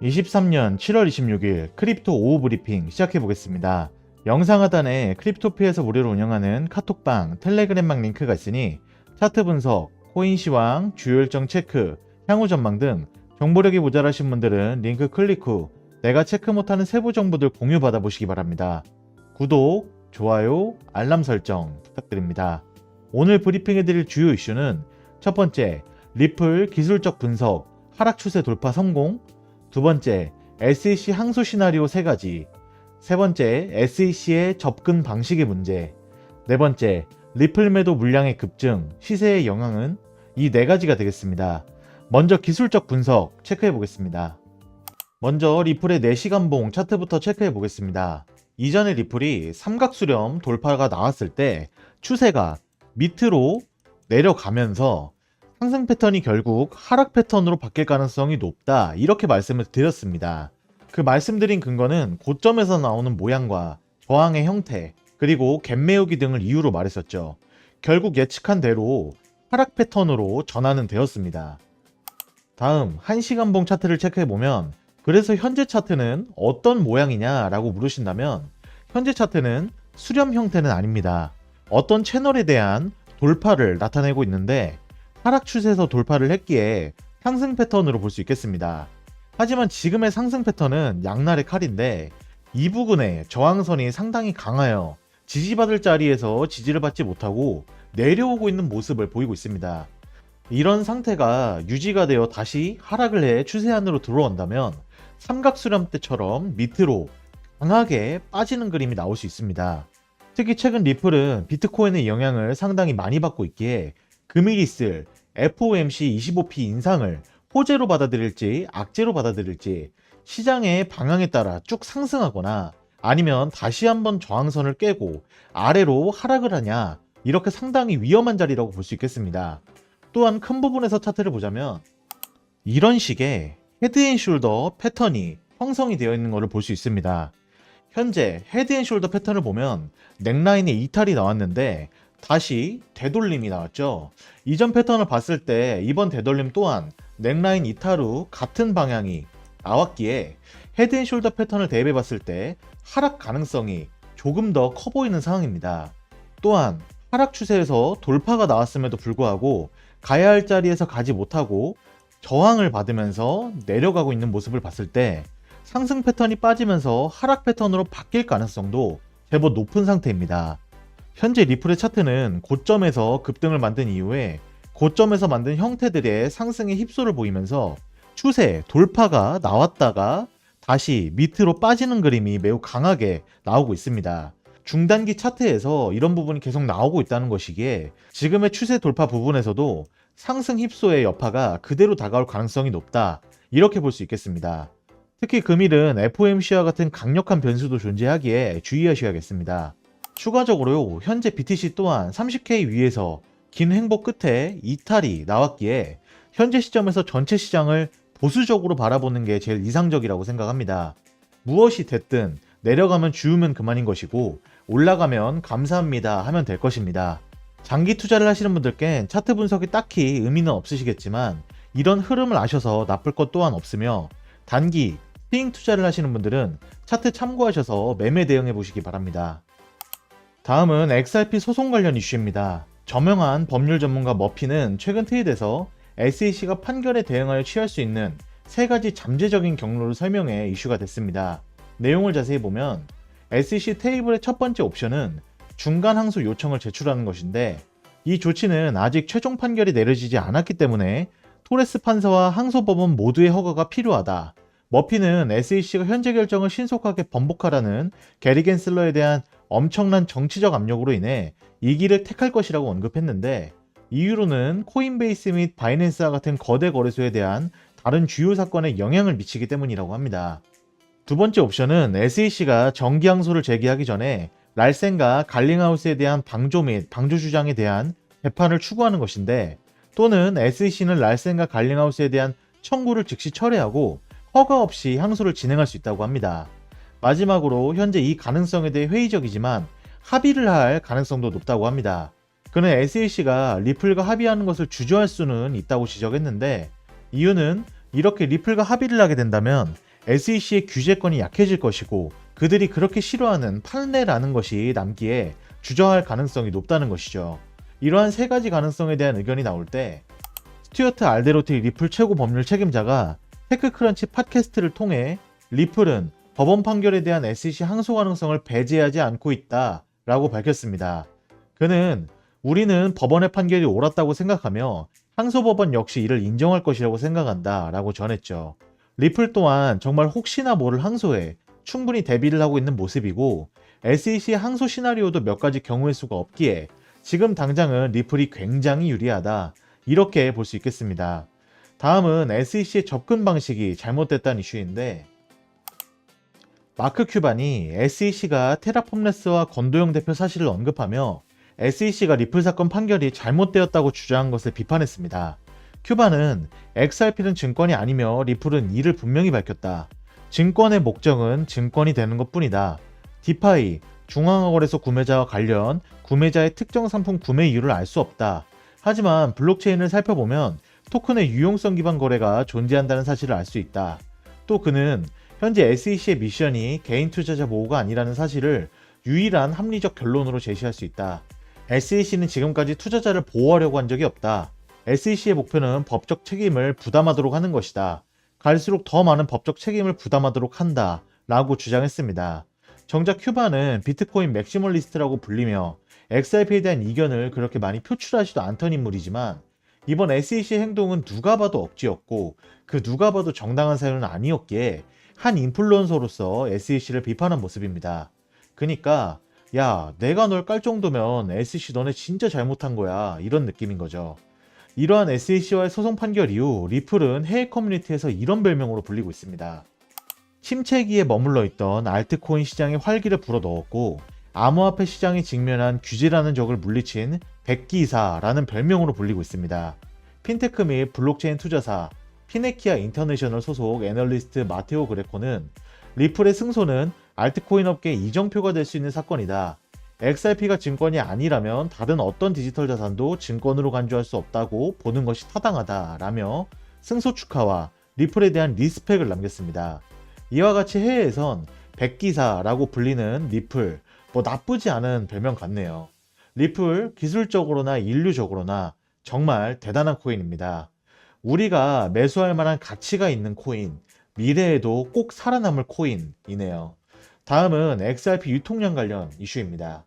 23년 7월 26일 크립토 오후 브리핑 시작해 보겠습니다. 영상 하단에 크립토피에서 무료로 운영하는 카톡방, 텔레그램방 링크가 있으니 차트 분석, 코인 시황, 주요 일정 체크, 향후 전망 등 정보력이 모자라신 분들은 링크 클릭 후 내가 체크 못하는 세부 정보들 공유 받아보시기 바랍니다. 구독, 좋아요, 알람 설정 부탁드립니다. 오늘 브리핑해드릴 주요 이슈는 첫 번째, 리플 기술적 분석, 하락 추세 돌파 성공. 두 번째, SEC 항소 시나리오 3가지. 세 번째, SEC의 접근 방식의 문제. 네 번째, 리플 매도 물량의 급증, 시세의 영향은? 이 4가지가 되겠습니다. 먼저 기술적 분석 체크해 보겠습니다. 먼저 리플의 4시간봉 차트부터 체크해 보겠습니다. 이전에 리플이 삼각수렴 돌파가 나왔을 때 추세가 밑으로 내려가면서 상승 패턴이 결국 하락 패턴으로 바뀔 가능성이 높다, 이렇게 말씀을 드렸습니다. 그 말씀드린 근거는 고점에서 나오는 모양과 저항의 형태, 그리고 갭 메우기 등을 이유로 말했었죠. 결국 예측한 대로 하락 패턴으로 전환은 되었습니다. 다음 1시간봉 차트를 체크해보면, 그래서 현재 차트는 어떤 모양이냐 라고 물으신다면, 현재 차트는 수렴 형태는 아닙니다. 어떤 채널에 대한 돌파를 나타내고 있는데 하락 추세에서 돌파를 했기에 상승 패턴으로 볼 수 있겠습니다. 하지만 지금의 상승 패턴은 양날의 칼인데 이 부근에 저항선이 상당히 강하여 지지받을 자리에서 지지를 받지 못하고 내려오고 있는 모습을 보이고 있습니다. 이런 상태가 유지가 되어 다시 하락을 해 추세 안으로 들어온다면 삼각수렴 때처럼 밑으로 강하게 빠지는 그림이 나올 수 있습니다. 특히 최근 리플은 비트코인의 영향을 상당히 많이 받고 있기에 금일 있을 FOMC 25p 인상을 호재로 받아들일지 악재로 받아들일지 시장의 방향에 따라 쭉 상승하거나 아니면 다시 한번 저항선을 깨고 아래로 하락을 하냐, 이렇게 상당히 위험한 자리라고 볼 수 있겠습니다. 또한 큰 부분에서 차트를 보자면 이런 식의 헤드앤숄더 패턴이 형성이 되어 있는 것을 볼 수 있습니다. 현재 헤드앤숄더 패턴을 보면 넥라인에 이탈이 나왔는데 다시 되돌림이 나왔죠. 이전 패턴을 봤을 때 이번 되돌림 또한 넥라인 이탈 후 같은 방향이 나왔기에 헤드앤숄더 패턴을 대입해 봤을 때 하락 가능성이 조금 더 커 보이는 상황입니다. 또한 하락 추세에서 돌파가 나왔음에도 불구하고 가야 할 자리에서 가지 못하고 저항을 받으면서 내려가고 있는 모습을 봤을 때 상승 패턴이 빠지면서 하락 패턴으로 바뀔 가능성도 제법 높은 상태입니다. 현재 리플의 차트는 고점에서 급등을 만든 이후에 고점에서 만든 형태들의 상승의 힙소를 보이면서 추세 돌파가 나왔다가 다시 밑으로 빠지는 그림이 매우 강하게 나오고 있습니다. 중단기 차트에서 이런 부분이 계속 나오고 있다는 것이기에 지금의 추세 돌파 부분에서도 상승 힙소의 여파가 그대로 다가올 가능성이 높다, 이렇게 볼 수 있겠습니다. 특히 금일은 FOMC와 같은 강력한 변수도 존재하기에 주의하셔야겠습니다. 추가적으로 현재 BTC 또한 30K 위에서 긴 횡보 끝에 이탈이 나왔기에 현재 시점에서 전체 시장을 보수적으로 바라보는 게 제일 이상적이라고 생각합니다. 무엇이 됐든 내려가면 주우면 그만인 것이고 올라가면 감사합니다 하면 될 것입니다. 장기 투자를 하시는 분들께는 차트 분석이 딱히 의미는 없으시겠지만 이런 흐름을 아셔서 나쁠 것 또한 없으며, 단기 스윙 투자를 하시는 분들은 차트 참고하셔서 매매 대응해 보시기 바랍니다. 다음은 XRP 소송 관련 이슈입니다. 저명한 법률 전문가 머피는 최근 트윗에서 SEC가 판결에 대응하여 취할 수 있는 3가지 잠재적인 경로를 설명해 이슈가 됐습니다. 내용을 자세히 보면 SEC 테이블의 첫 번째 옵션은 중간 항소 요청을 제출하는 것인데, 이 조치는 아직 최종 판결이 내려지지 않았기 때문에 토레스 판사와 항소법원 모두의 허가가 필요하다. 머피는 SEC가 현재 결정을 신속하게 번복하라는 게리 겐슬러에 대한 엄청난 정치적 압력으로 인해 이 길을 택할 것이라고 언급했는데, 이유로는 코인베이스 및 바이낸스와 같은 거대 거래소에 대한 다른 주요 사건에 영향을 미치기 때문이라고 합니다. 두 번째 옵션은 SEC가 정기 항소를 제기하기 전에 랄센과 갈링하우스에 대한 방조 및 방조 주장에 대한 재판을 추구하는 것인데, 또는 SEC는 랄센과 갈링하우스에 대한 청구를 즉시 철회하고 허가 없이 항소를 진행할 수 있다고 합니다. 마지막으로 현재 이 가능성에 대해 회의적이지만 합의를 할 가능성도 높다고 합니다. 그는 SEC가 리플과 합의하는 것을 주저할 수는 있다고 지적했는데, 이유는 이렇게 리플과 합의를 하게 된다면 SEC의 규제권이 약해질 것이고 그들이 그렇게 싫어하는 판례라는 것이 남기에 주저할 가능성이 높다는 것이죠. 이러한 세 가지 가능성에 대한 의견이 나올 때 스튜어트 알데로티 리플 최고 법률 책임자가 테크크런치 팟캐스트를 통해 리플은 법원 판결에 대한 SEC 항소 가능성을 배제하지 않고 있다 라고 밝혔습니다. 그는 우리는 법원의 판결이 옳았다고 생각하며 항소법원 역시 이를 인정할 것이라고 생각한다 라고 전했죠. 리플 또한 정말 혹시나 모를 항소에 충분히 대비를 하고 있는 모습이고 SEC 항소 시나리오도 몇 가지 경우의 수가 없기에 지금 당장은 리플이 굉장히 유리하다 이렇게 볼 수 있겠습니다. 다음은 SEC의 접근 방식이 잘못됐다는 이슈인데 마크 큐반이 SEC가 테라폼레스와 권도영 대표 사실을 언급하며 SEC가 리플 사건 판결이 잘못되었다고 주장한 것을 비판했습니다. 큐반은 XRP는 증권이 아니며 리플은 이를 분명히 밝혔다. 증권의 목적은 증권이 되는 것뿐이다. 디파이, 중앙화거래소 구매자와 관련 구매자의 특정 상품 구매 이유를 알 수 없다. 하지만 블록체인을 살펴보면 토큰의 유용성 기반 거래가 존재한다는 사실을 알 수 있다. 또 그는 현재 SEC의 미션이 개인 투자자 보호가 아니라는 사실을 유일한 합리적 결론으로 제시할 수 있다. SEC는 지금까지 투자자를 보호하려고 한 적이 없다. SEC의 목표는 법적 책임을 부담하도록 하는 것이다. 갈수록 더 많은 법적 책임을 부담하도록 한다. 라고 주장했습니다. 정작 큐바는 비트코인 맥시멀리스트라고 불리며 XRP에 대한 이견을 그렇게 많이 표출하지도 않던 인물이지만 이번 SEC 행동은 누가 봐도 억지였고 그 누가 봐도 정당한 사유는 아니었기에 한 인플루언서로서 SEC를 비판한 모습입니다. 그니까 야 내가 널 깔 정도면 SEC 너네 진짜 잘못한 거야 이런 느낌인 거죠. 이러한 SEC와의 소송 판결 이후 리플은 해외 커뮤니티에서 이런 별명으로 불리고 있습니다. 침체기에 머물러 있던 알트코인 시장에 활기를 불어넣었고 암호화폐 시장이 직면한 규제라는 적을 물리친 백기사라는 별명으로 불리고 있습니다. 핀테크 및 블록체인 투자사 피네키아 인터내셔널 소속 애널리스트 마테오 그레코는 리플의 승소는 알트코인 업계의 이정표가 될 수 있는 사건이다. XRP가 증권이 아니라면 다른 어떤 디지털 자산도 증권으로 간주할 수 없다고 보는 것이 타당하다 라며 승소 축하와 리플에 대한 리스펙을 남겼습니다. 이와 같이 해외에선 백기사라고 불리는 리플, 나쁘지 않은 별명 같네요. 리플 기술적으로나 인류적으로나 정말 대단한 코인입니다. 우리가 매수할 만한 가치가 있는 코인, 미래에도 꼭 살아남을 코인이네요. 다음은 XRP 유통량 관련 이슈입니다.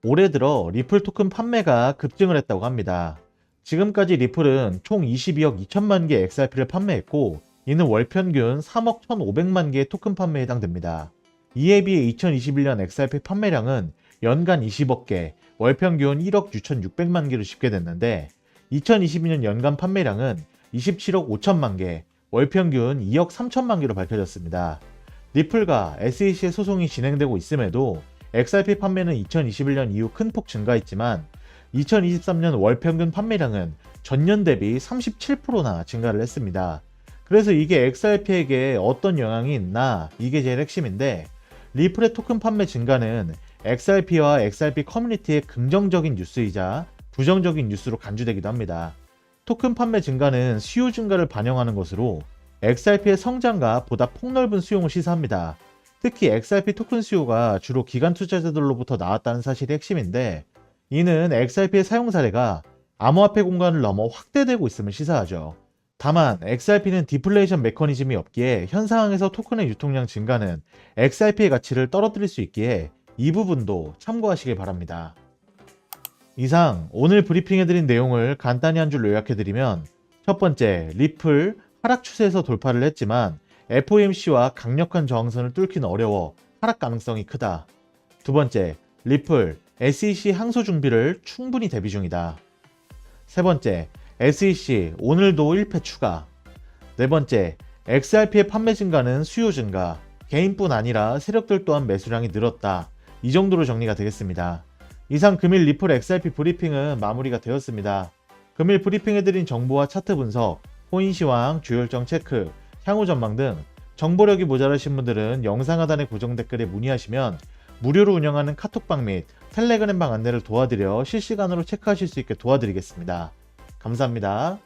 올해 들어 리플 토큰 판매가 급증을 했다고 합니다. 지금까지 리플은 총 22억 2천만 개 XRP를 판매했고 이는 월 평균 3억 1,500만 개의 토큰 판매에 해당됩니다. 이에 비해 2021년 XRP 판매량은 연간 20억 개, 월 평균 1억 6,600만 개로 집계됐는데 2022년 연간 판매량은 27억 5천만 개, 월 평균 2억 3천만 개로 밝혀졌습니다. 리플과 SEC의 소송이 진행되고 있음에도 XRP 판매는 2021년 이후 큰 폭 증가했지만 2023년 월 평균 판매량은 전년 대비 37%나 증가를 했습니다. 그래서 이게 XRP에게 어떤 영향이 있나 이게 제일 핵심인데 리플의 토큰 판매 증가는 XRP와 XRP 커뮤니티의 긍정적인 뉴스이자 부정적인 뉴스로 간주되기도 합니다. 토큰 판매 증가는 수요 증가를 반영하는 것으로 XRP의 성장과 보다 폭넓은 수용을 시사합니다. 특히 XRP 토큰 수요가 주로 기관 투자자들로부터 나왔다는 사실이 핵심인데 이는 XRP의 사용 사례가 암호화폐 공간을 넘어 확대되고 있음을 시사하죠. 다만 XRP는 디플레이션 메커니즘이 없기에 현 상황에서 토큰의 유통량 증가는 XRP의 가치를 떨어뜨릴 수 있기에 이 부분도 참고하시길 바랍니다. 이상 오늘 브리핑해드린 내용을 간단히 한 줄 요약해드리면 첫 번째, 리플 하락 추세에서 돌파를 했지만 FOMC와 강력한 저항선을 뚫기는 어려워 하락 가능성이 크다. 두 번째, 리플 SEC 항소 준비를 충분히 대비 중이다. 세 번째, SEC 오늘도 1패 추가. 네 번째, XRP의 판매 증가는 수요 증가, 개인뿐 아니라 세력들 또한 매수량이 늘었다. 이 정도로 정리가 되겠습니다. 이상 금일 리플 XRP 브리핑은 마무리가 되었습니다. 금일 브리핑해드린 정보와 차트 분석, 코인 시황, 주요 일정 체크, 향후 전망 등 정보력이 모자라신 분들은 영상 하단의 고정 댓글에 문의하시면 무료로 운영하는 카톡방 및 텔레그램방 안내를 도와드려 실시간으로 체크하실 수 있게 도와드리겠습니다. 감사합니다.